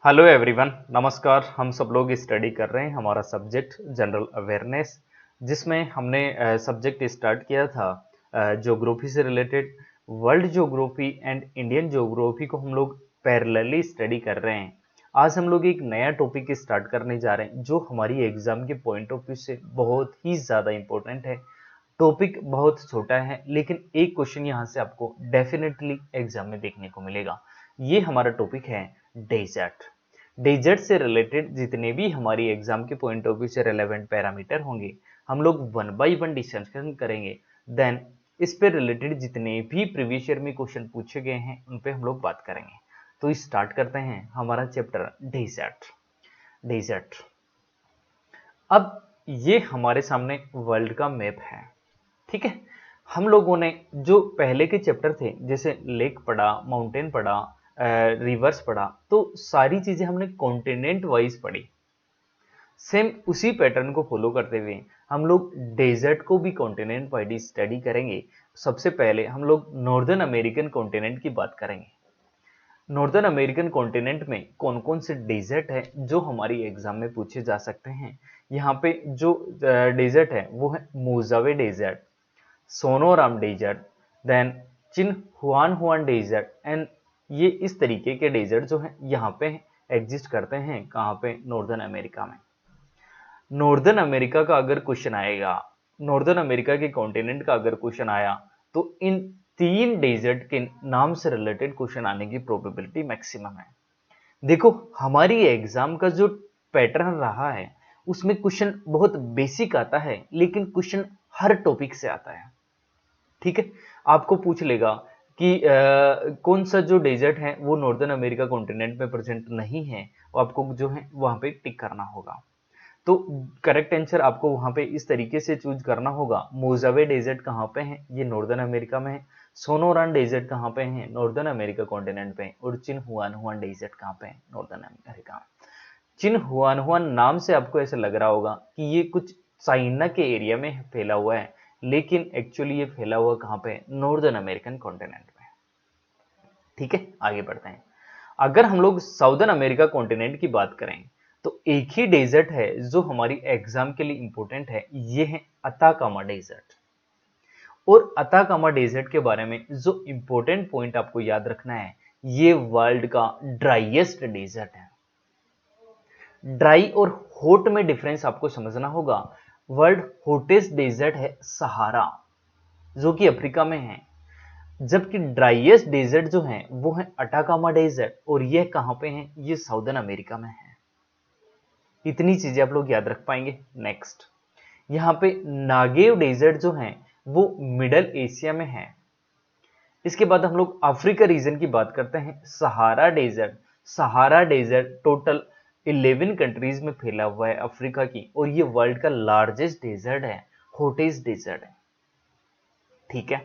Hello everyone, नमस्कार। हम सब लोग स्टडी कर रहे हैं हमारा सब्जेक्ट जनरल अवेयरनेस, जिसमें हमने सब्जेक्ट स्टार्ट किया था ज्योग्राफी से related. World geography and Indian geography को हम लोग पैरेलली स्टडी कर रहे हैं। आज हम लोग एक नया टॉपिक स्टार्ट करने जा रहे हैं जो हमारी एग्जाम के पॉइंट ऑफ व्यू से बहुत ही ज़्यादा इंपॉर्टेंट है। टॉपिक बहुत छोटा है लेकिन एक क्वेश्चन यहाँ से आपको डेफिनेटली एग्जाम में देखने को मिलेगा। ये हमारा टॉपिक है डेजर्ट। डेजर्ट से रिलेटेड जितने भी हमारी एग्जाम के पॉइंट ऑफ व्यू से रेलेवेंट पैरामीटर होंगे हम लोग वन बाय वन डिस्कशन करेंगे। देन इस पे रिलेटेड जितने भी प्रीवियस ईयर में क्वेश्चन पूछे गए हैं उन पे हम लोग बात करेंगे। तो स्टार्ट करते हैं हमारा चैप्टर डेजर्ट। डेजर्ट, अब ये हमारे सामने वर्ल्ड का मैप है, ठीक है। हम लोगों ने जो पहले के चैप्टर थे जैसे लेक पढ़ा, माउंटेन पढ़ा, रिवर्स पढ़ा, तो सारी चीजें हमने कॉन्टिनेंट वाइज पढ़ी। सेम उसी पैटर्न को फॉलो करते हुए हम लोग डेजर्ट को भी कॉन्टिनेंट वाइज स्टडी करेंगे। सबसे पहले हम लोग नॉर्दर्न अमेरिकन कॉन्टिनेंट की बात करेंगे। नॉर्दर्न अमेरिकन कॉन्टिनेंट में कौन कौन से डेजर्ट है जो हमारी एग्जाम में पूछे जा सकते हैं। यहाँ पे जो डेजर्ट है वो है Mojave desert, Sonoran desert, then Chihuahuan desert and ये इस तरीके के डेजर्ट जो हैं यहाँ पे एग्जिस्ट करते हैं। कहाँ पे? नॉर्दर्न अमेरिका में। नॉर्दर्न अमेरिका का अगर क्वेश्चन आएगा, नॉर्दर्न अमेरिका के कॉन्टिनेंट का अगर क्वेश्चन आया तो इन तीन डेजर्ट के नाम से रिलेटेड क्वेश्चन आने की प्रोबेबिलिटी मैक्सिमम है। देखो हमारी एग्जाम का जो पैटर्न रहा है उसमें क्वेश्चन बहुत बेसिक आता है लेकिन क्वेश्चन हर टॉपिक से आता है, ठीक है। आपको पूछ लेगा कि कौन सा जो डेजर्ट है वो नॉर्दर्न अमेरिका कॉन्टिनेंट में प्रेजेंट नहीं है, वो आपको जो है वहां पे टिक करना होगा। तो करेक्ट आंसर आपको वहां पे इस तरीके से चूज करना होगा। मोजावे डेजर्ट कहाँ पे है? ये नॉर्दर्न अमेरिका में है। सोनोरान डेजर्ट कहाँ पे है? नॉर्दर्न अमेरिका कॉन्टिनेंट पे। और चिन हुआन हुआन डेजर्ट कहाँ पे है? नॉर्दर्न अमेरिका में। चिन हुआन हुआन नाम से आपको ऐसा लग रहा होगा कि ये कुछ चाइना के एरिया में फैला हुआ है, लेकिन एक्चुअली ये फैला हुआ कहाँ पे? नॉर्दर्न अमेरिकन कॉन्टिनेंट में, ठीक है। आगे बढ़ते हैं। अगर हम लोग साउदर्न अमेरिका कॉन्टिनेंट की बात करें तो एक ही डेजर्ट है जो हमारी एग्जाम के लिए इंपॉर्टेंट है, ये है अताकामा डेजर्ट। और अताकामा डेजर्ट के बारे में जो इंपॉर्टेंट पॉइंट आपको याद रखना है, ये वर्ल्ड का ड्राइएस्ट डेजर्ट है। ड्राई और हॉट में डिफरेंस आपको समझना होगा। वर्ल्ड हॉटेस्ट डेजर्ट है सहारा, जो कि अफ्रीका में है, जबकि ड्राइएस्ट डेजर्ट जो है वो है अटाकामा डेजर्ट, और ये कहां पे है? ये साउदर्न अमेरिका में है। इतनी चीजें आप लोग याद रख पाएंगे। नेक्स्ट, यहाँ पे नागेव डेजर्ट जो है वो मिडल एशिया में है। इसके बाद हम लोग अफ्रीका रीजन की बात करते हैं। Sahara desert, Sahara desert total 11 countries में फैला हुआ है अफ्रीका की, और ये वर्ल्ड का लार्जेस्ट डेजर्ट है, हॉटेस्ट डेजर्ट है, ठीक है।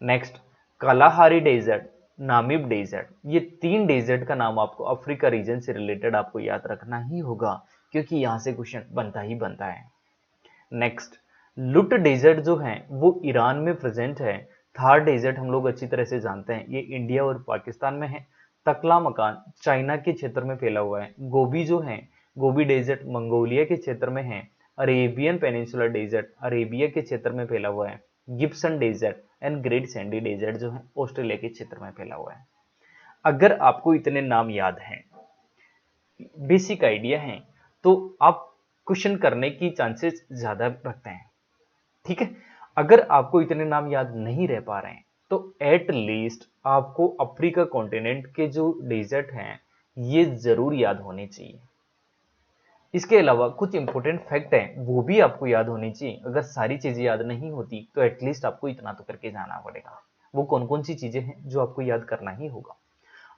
Next, Kalahari desert, Namib desert, ये तीन डेजर्ट का नाम आपको अफ्रीका रीजन से रिलेटेड आपको याद रखना ही होगा, क्योंकि यहां से क्वेश्चन बनता ही बनता है। नेक्स्ट, लुट डेजर्ट जो है वो ईरान में प्रेजेंट है। थार डेजर्ट हम लोग अच्छी तरह से जानते हैं, ये इंडिया और पाकिस्तान में है। तकला मकान चाइना के क्षेत्र में फैला हुआ है। गोबी जो है, गोबी डेजर्ट मंगोलिया के क्षेत्र में है। अरेबियन पेनिनसुलर डेजर्ट अरेबिया के क्षेत्र में फैला हुआ है। Gibson desert and great sandy desert जो है ऑस्ट्रेलिया के क्षेत्र में फैला हुआ है। अगर आपको इतने नाम याद हैं, बेसिक आइडिया है, तो आप क्वेश्चन करने की चांसेस ज्यादा रखते हैं, ठीक है। अगर आपको इतने नाम याद नहीं रह पा रहे हैं तो एट लीस्ट आपको अफ्रीका कॉन्टिनेंट के जो डेजर्ट हैं ये जरूर याद होने चाहिए। इसके अलावा कुछ इंपॉर्टेंट फैक्ट हैं वो भी आपको याद होनी चाहिए। अगर सारी चीजें याद नहीं होती तो एटलीस्ट आपको इतना तो करके जाना पड़ेगा। वो कौन कौन सी चीजें हैं जो आपको याद करना ही होगा।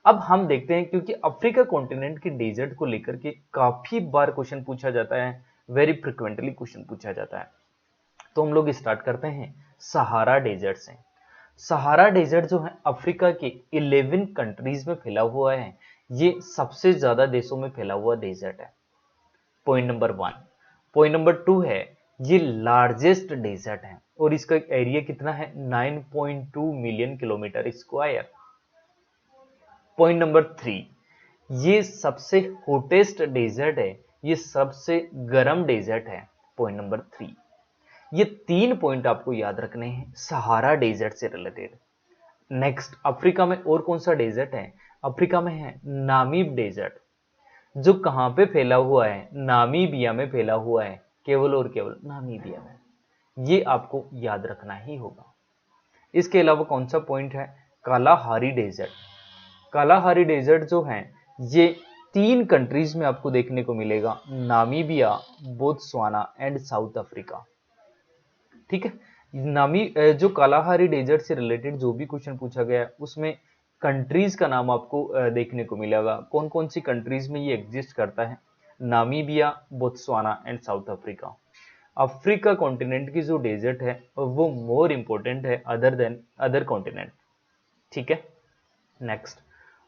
अब हम देखते हैं, क्योंकि अफ्रीका कॉन्टिनेंट के डेजर्ट को लेकर के काफी बार क्वेश्चन पूछा जाता है, वेरी फ्रिक्वेंटली क्वेश्चन पूछा जाता है। तो हम लोग स्टार्ट करते हैं सहारा डेजर्ट से। सहारा डेजर्ट जो है अफ्रीका के 11 कंट्रीज में फैला हुआ है। ये सबसे ज्यादा देशों में फैला हुआ डेजर्ट है, पॉइंट नंबर 1। पॉइंट नंबर 2 है, ये लार्जेस्ट डेजर्ट है और इसका एरिया कितना है? 9.2 million kilometre square. Point number 3, ये सबसे हॉटेस्ट डेजर्ट है, ये सबसे गर्म डेजर्ट है। पॉइंट नंबर 3, ये 3 पॉइंट आपको याद रखने हैं सहारा डेजर्ट से रिलेटेड। नेक्स्ट, अफ्रीका में और कौन सा डेजर्ट है? अफ्रीका में है नामीब डेजर्ट, जो कहां पे फैला हुआ है? नामीबिया में फैला हुआ है, केवल और केवल नामीबिया में। ये आपको याद रखना ही होगा। इसके अलावा कौन सा पॉइंट है? Kalahari desert. कालाहारी डेजर्ट जो है ये 3 कंट्रीज में आपको देखने को मिलेगा, Namibia, Botswana and south Africa. ठीक है, जो कालाहारी डेजर्ट से रिलेटेड जो भी क्वेश्चन पूछा गया है उसमें कंट्रीज का नाम आपको देखने को मिलेगा। कौन कौन सी कंट्रीज में ये एग्जिस्ट करता है? Namibia, Botswana and south Africa. Africa continent की जो डेजर्ट है वो मोर इंपॉर्टेंट है अदर देन अदर कॉन्टिनेंट। ठीक है, नेक्स्ट,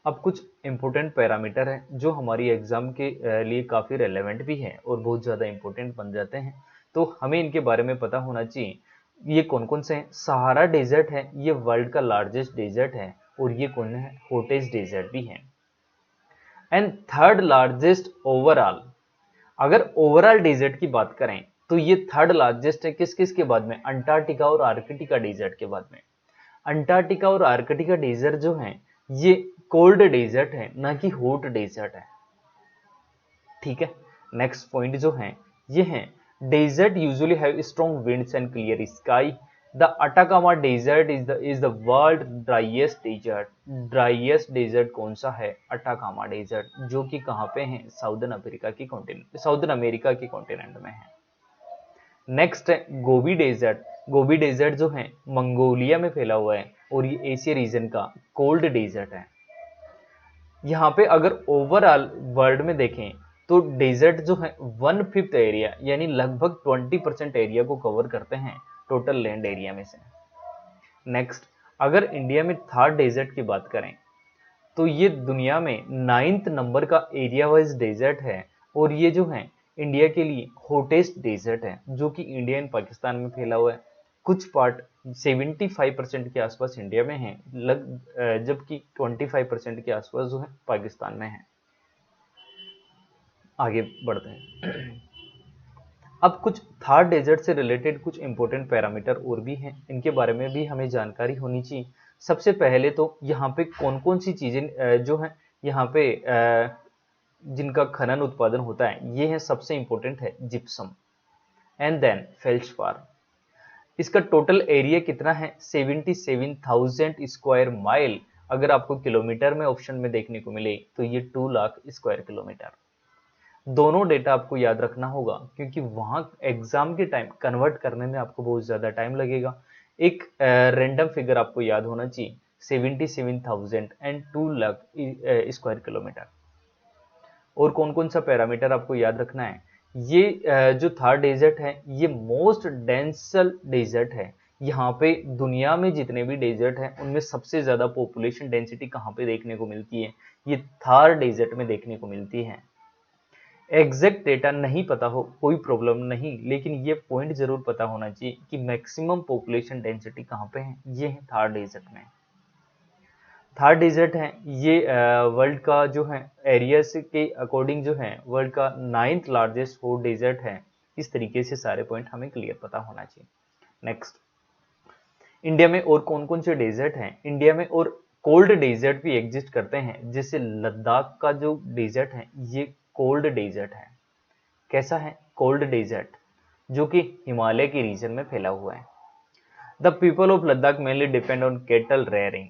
अब कुछ इंपॉर्टेंट पैरामीटर है जो हमारी एग्जाम के लिए काफ़ी रेलेवेंट भी है और बहुत ज़्यादा इंपॉर्टेंट बन जाते हैं, तो हमें इनके बारे में पता होना चाहिए। ये कौन कौन से हैं? सहारा डेजर्ट है, ये वर्ल्ड का लार्जेस्ट डेजर्ट है और ये कौन है? हॉटेस्ट डेजर्ट भी है। एंड थर्ड लार्जेस्ट ओवरऑल, अगर ओवरऑल डेजर्ट की बात करें तो ये थर्ड लार्जेस्ट है किस किस के बाद में? अंटार्कटिका और आर्कटिका डेजर्ट के बाद में। अंटार्कटिका और आर्कटिका डेजर्ट जो है ये कोल्ड डेजर्ट है, ना कि हॉट डेजर्ट है। ठीक है, नेक्स्ट पॉइंट जो है ये है desert usually have strong winds and clear sky. The Atacama desert is the world driest desert. Driest desert कौन सा है? अटाकामा डेजर्ट, जो कि कहाँ पे है? साउदर्न अमेरिका की कॉन्टिनेंट में है। नेक्स्ट है गोबी डेजर्ट। गोबी डेजर्ट जो है मंगोलिया में फैला हुआ है और ये एशिया रीजन का कोल्ड डेजर्ट है। यहाँ पे अगर ओवरऑल वर्ल्ड में देखें तो डेजर्ट जो है 1/5 एरिया यानी लगभग 20% एरिया को कवर करते हैं टोटल लैंड एरिया में से। नेक्स्ट, अगर इंडिया में थर्ड डेजर्ट की बात करें तो ये दुनिया में 9th नंबर का एरिया वाइज डेजर्ट है और ये जो है इंडिया के लिए हॉटेस्ट डेजर्ट है, जो कि इंडिया एंड पाकिस्तान में फैला हुआ है। कुछ पार्ट 75% के आसपास इंडिया में है, जबकि 25% के आसपास जो है पाकिस्तान में है। आगे बढ़ते हैं। अब कुछ थर्ड डेजर्ट से रिलेटेड कुछ इंपॉर्टेंट पैरामीटर और भी हैं, इनके बारे में भी हमें जानकारी होनी चाहिए। सबसे पहले तो यहाँ पे कौन कौन सी चीजें जो है यहाँ पे जिनका खनन उत्पादन होता है, ये है सबसे इंपॉर्टेंट है जिप्सम एंड देन फेल्डस्पार। इसका टोटल एरिया कितना है? 77,000 स्क्वायर माइल। अगर आपको किलोमीटर में ऑप्शन में देखने को मिले तो ये 2 लाख स्क्वायर किलोमीटर। दोनों डेटा आपको याद रखना होगा क्योंकि वहां एग्जाम के टाइम कन्वर्ट करने में आपको बहुत ज्यादा टाइम लगेगा। एक रैंडम फिगर आपको याद होना चाहिए, 77,000 एंड 2 लाख स्क्वायर किलोमीटर। और कौन कौन सा पैरामीटर आपको याद रखना है? ये जो थर्ड डेजर्ट है ये मोस्ट डेंसल डेजर्ट है। यहाँ पे दुनिया में जितने भी डेजर्ट हैं उनमें सबसे ज्यादा पॉपुलेशन डेंसिटी कहाँ पे देखने को मिलती है? ये थर्ड डेजर्ट में देखने को मिलती है। एग्जैक्ट डेटा नहीं पता हो कोई प्रॉब्लम नहीं, लेकिन ये पॉइंट जरूर पता होना चाहिए कि मैक्सिमम पॉपुलेशन डेंसिटी कहाँ पे है? ये है थर्ड डेजर्ट में। थर्ड डेजर्ट है ये वर्ल्ड का जो है एरियाज के अकॉर्डिंग जो है वर्ल्ड का 9th लार्जेस्ट हॉट डेजर्ट है। इस तरीके से सारे पॉइंट हमें क्लियर पता होना चाहिए। नेक्स्ट, इंडिया में और कौन कौन से डेजर्ट हैं? इंडिया में और कोल्ड डेजर्ट भी एग्जिस्ट करते हैं, जैसे लद्दाख का जो डेजर्ट है ये कोल्ड डेजर्ट है। कैसा है? कोल्ड डेजर्ट, जो कि हिमालय के रीजन में फैला हुआ है। The people of Ladakh mainly depend on kettle rearing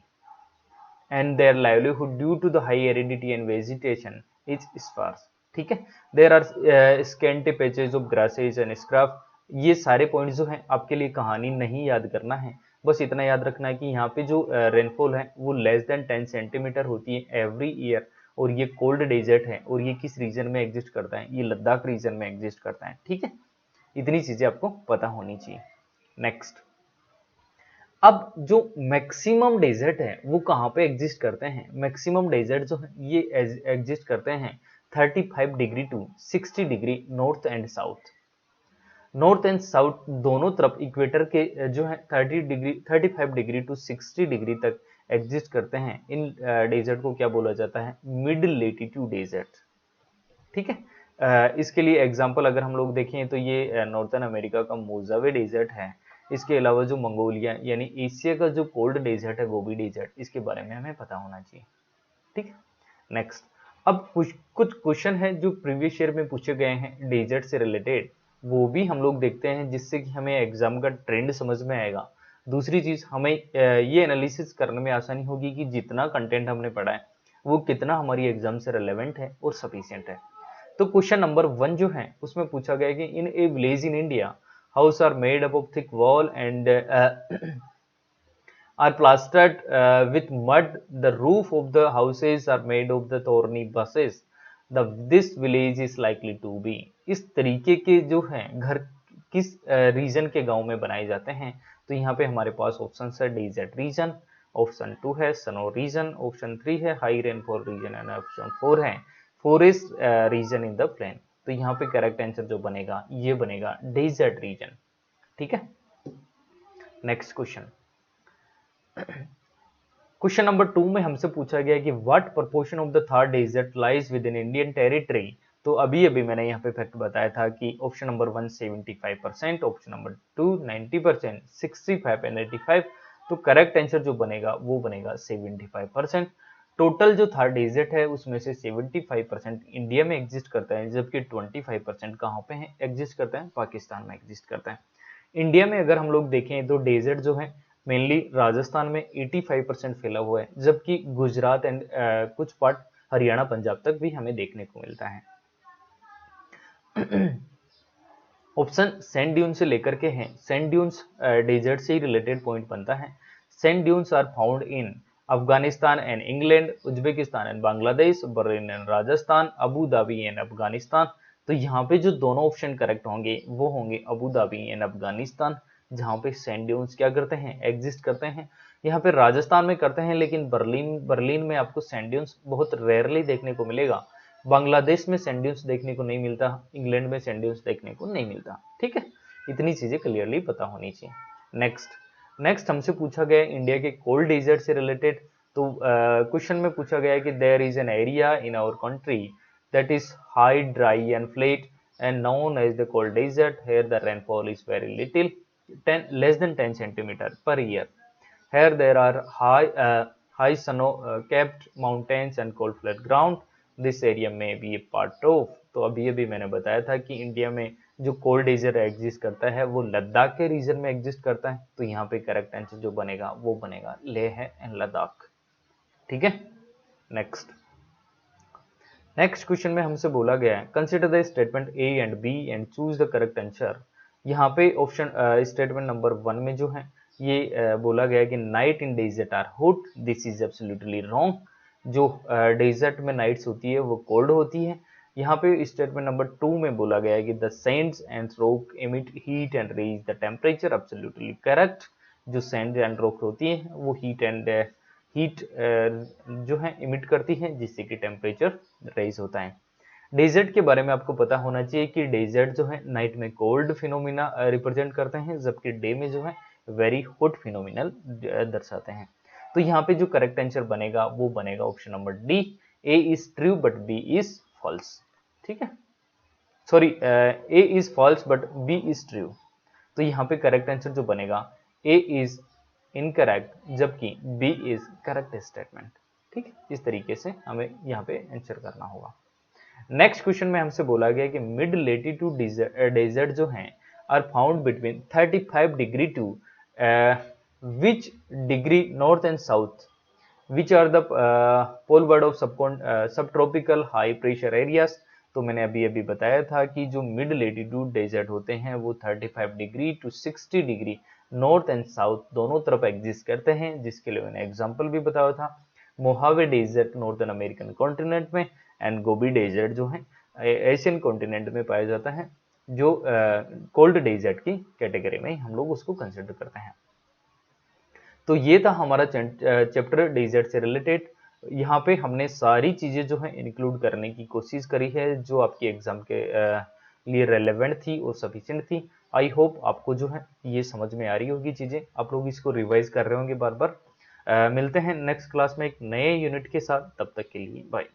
and their livelihood due to the high aridity and vegetation is sparse. ठीक है, there are scanty patches of grasses and scrub। ये सारे पॉइंट्स जो हैं आपके लिए कहानी नहीं याद करना है, बस इतना याद रखना है कि यहाँ पे जो रेनफॉल है वो लेस देन 10 सेंटीमीटर होती है एवरी ईयर, और ये कोल्ड डेजर्ट है और ये किस रीजन में एग्जिस्ट करता है? ये लद्दाख रीजन में एग्जिस्ट करता है। ठीक है, इतनी चीजें आपको पता होनी चाहिए। नेक्स्ट, अब जो मैक्सिमम डेजर्ट है वो कहाँ पे एग्जिस्ट करते हैं? मैक्सिमम डेजर्ट जो है ये एग्जिस्ट करते हैं 35 degree to 60 degree north and south. North and south दोनों तरफ इक्वेटर के जो है 35 डिग्री टू 60 डिग्री तक एग्जिस्ट करते हैं, इन डेजर्ट को क्या बोला जाता है, मिड लेटीट्यूड डेजर्ट। ठीक है, इसके लिए एग्जांपल अगर हम लोग देखें तो ये नॉर्थन अमेरिका का मोजावे डेजर्ट है। इसके अलावा जो मंगोलिया यानी एशिया का जो कोल्ड डेजर्ट है गोबी डेजर्ट, इसके बारे में हमें पता होना चाहिए। ठीक है, नेक्स्ट। अब कुछ क्वेश्चन है जो प्रीवियस ईयर में पूछे गए हैं डेजर्ट से रिलेटेड, वो भी हम लोग देखते हैं जिससे कि हमें एग्जाम का ट्रेंड समझ में आएगा। दूसरी चीज, हमें ये एनालिसिस करने में आसानी होगी कि जितना कंटेंट हमने पढ़ा है वो कितना हमारी एग्जाम से रिलेवेंट है और सफिशिएंट है। तो क्वेश्चन नंबर 1 जो है उसमें पूछा गया है कि in a village in India house are made up of thick wall and are plastered with mud. The roof of the houses are made of the thorny bushes. This village is likely to be. इस तरीके के जो हैं घर किस reason के गांव में बनाए जाते हैं, तो यहाँ पे हमारे पास ऑप्शन है डेजर्ट रीजन, ऑप्शन 2 है स्नो रीजन, ऑप्शन 3 है high rainfall region and option 4 है forest region in the plain. तो यहाँ पे करेक्ट आंसर जो बनेगा ये बनेगा डेजर्ट रीजन। ठीक है, नेक्स्ट क्वेश्चन। क्वेश्चन नंबर 2 में हमसे पूछा गया कि what proportion of the Thar desert lies within Indian territory. तो अभी मैंने यहाँ पे फैक्ट बताया था कि option number 1 75%, option number 2 90%, 65 and 85। तो करेक्ट आंसर जो बनेगा वो बनेगा 75%। टोटल जो थार डेजर्ट है उसमें से 75% इंडिया में एग्जिस्ट करता है, जबकि 25% कहाँ पे है एग्जिस्ट करता है, पाकिस्तान में एग्जिस्ट करता है। इंडिया में अगर हम लोग देखें तो डेजर्ट जो है मेनली राजस्थान में 85% फैला हुआ है, जबकि गुजरात एंड कुछ पार्ट हरियाणा पंजाब तक भी हमें देखने को मिलता है। ऑप्शन सैंड ड्यून से लेकर के हैं, सैंड ड्यून्स डेजर्ट से ही रिलेटेड पॉइंट बनता है। Sand dunes are found in Afghanistan and England, Uzbekistan and Bangladesh, Berlin and Rajasthan, Abu Dhabi and Afghanistan. तो यहाँ पे जो दोनों ऑप्शन करेक्ट होंगे वो होंगे अबू धाबी एंड अफगानिस्तान, जहाँ पे सैंड ड्यून्स क्या करते हैं एग्जिस्ट करते हैं। यहाँ पे राजस्थान में करते हैं, लेकिन बर्लिन में आपको सैंड ड्यून्स बहुत रेयरली देखने को मिलेगा। बांग्लादेश में सैंड ड्यून्स देखने को नहीं मिलता, इंग्लैंड में सैंड ड्यून्स देखने को नहीं मिलता। ठीक है, इतनी चीजें क्लियरली पता होनी चाहिए। नेक्स्ट हमसे पूछा गया इंडिया के कोल्ड डेजर्ट से रिलेटेड। तो क्वेश्चन में पूछा गया है कि there is an area in our country that is high dry and flat and known as the cold desert, here the rainfall is very little, less than 10 centimeter per year. Here there are high snow-capped mountains and cold flat ground. This area may be a part of. तो अभी मैंने बताया था कि India में जो cold desert exist करता है वो लद्दाख के रीजन में एग्जिस्ट करता है। तो यहाँ पे करेक्ट आंसर जो बनेगा वो बनेगा लेह एंड लद्दाख। ठीक है, नेक्स्ट क्वेश्चन में हमसे बोला गया है consider the statement A and B and choose the correct answer. यहाँ पे ऑप्शन स्टेटमेंट नंबर 1 में जो है ये बोला गया है कि night in desert are hot, this is absolutely wrong. जो डेजर्ट में नाइट्स होती है वो कोल्ड होती है। यहाँ पे स्टेटमेंट नंबर 2 में बोला गया है कि the sands and rock emit heat and raise the temperature, absolutely correct. जो सैंड एंड रॉक होती है वो हीट जो है इमिट करती है, जिससे कि टेम्परेचर रेज होता है। डेजर्ट के बारे में आपको पता होना चाहिए कि डेजर्ट जो है नाइट में कोल्ड फिनोमिना रिप्रेजेंट करते हैं, जबकि डे में जो है वेरी हॉट फिनोमिनल दर्शाते हैं। तो यहाँ पे जो करेक्ट आंसर बनेगा वो बनेगा option number D, A is true but B is false. ठीक है, sorry, A is false but B is true. तो यहाँ पे करेक्ट आंसर जो बनेगा ए इज इनकरेक्ट, जबकि बी इज करेक्ट स्टेटमेंट। ठीक है, इस तरीके से हमें यहाँ पे आंसर करना होगा। नेक्स्ट क्वेश्चन में हमसे बोला गया कि मिड लेटीट्यूड डेजर्ट जो हैं are found between 35 degree to which degree north and south, which are the poleward of subtropical high pressure areas. तो मैंने अभी बताया था कि जो मिड लेटीट्यूड डेजर्ट होते हैं वो 35 degree to 60 degree north and south दोनों तरफ एग्जिस्ट करते हैं, जिसके लिए मैंने एग्जांपल भी बताया था। Mojave desert northern American continent में एंड गोबी डेजर्ट जो है एशियन कॉन्टिनेंट में पाया जाता है, जो कोल्ड डेजर्ट की कैटेगरी में हम लोग उसको कंसिडर करते हैं। तो ये था हमारा चैप्टर डेजर्ट से रिलेटेड। यहाँ पे हमने सारी चीजें जो है इंक्लूड करने की कोशिश करी है जो आपकी एग्जाम के लिए रेलेवेंट थी और सफिशिएंट थी। आई होप आपको जो है ये समझ में आ रही होगी चीजें, आप लोग इसको रिवाइज कर रहे होंगे बार बार। मिलते हैं नेक्स्ट क्लास में एक नए यूनिट के साथ, तब तक के लिए बाय।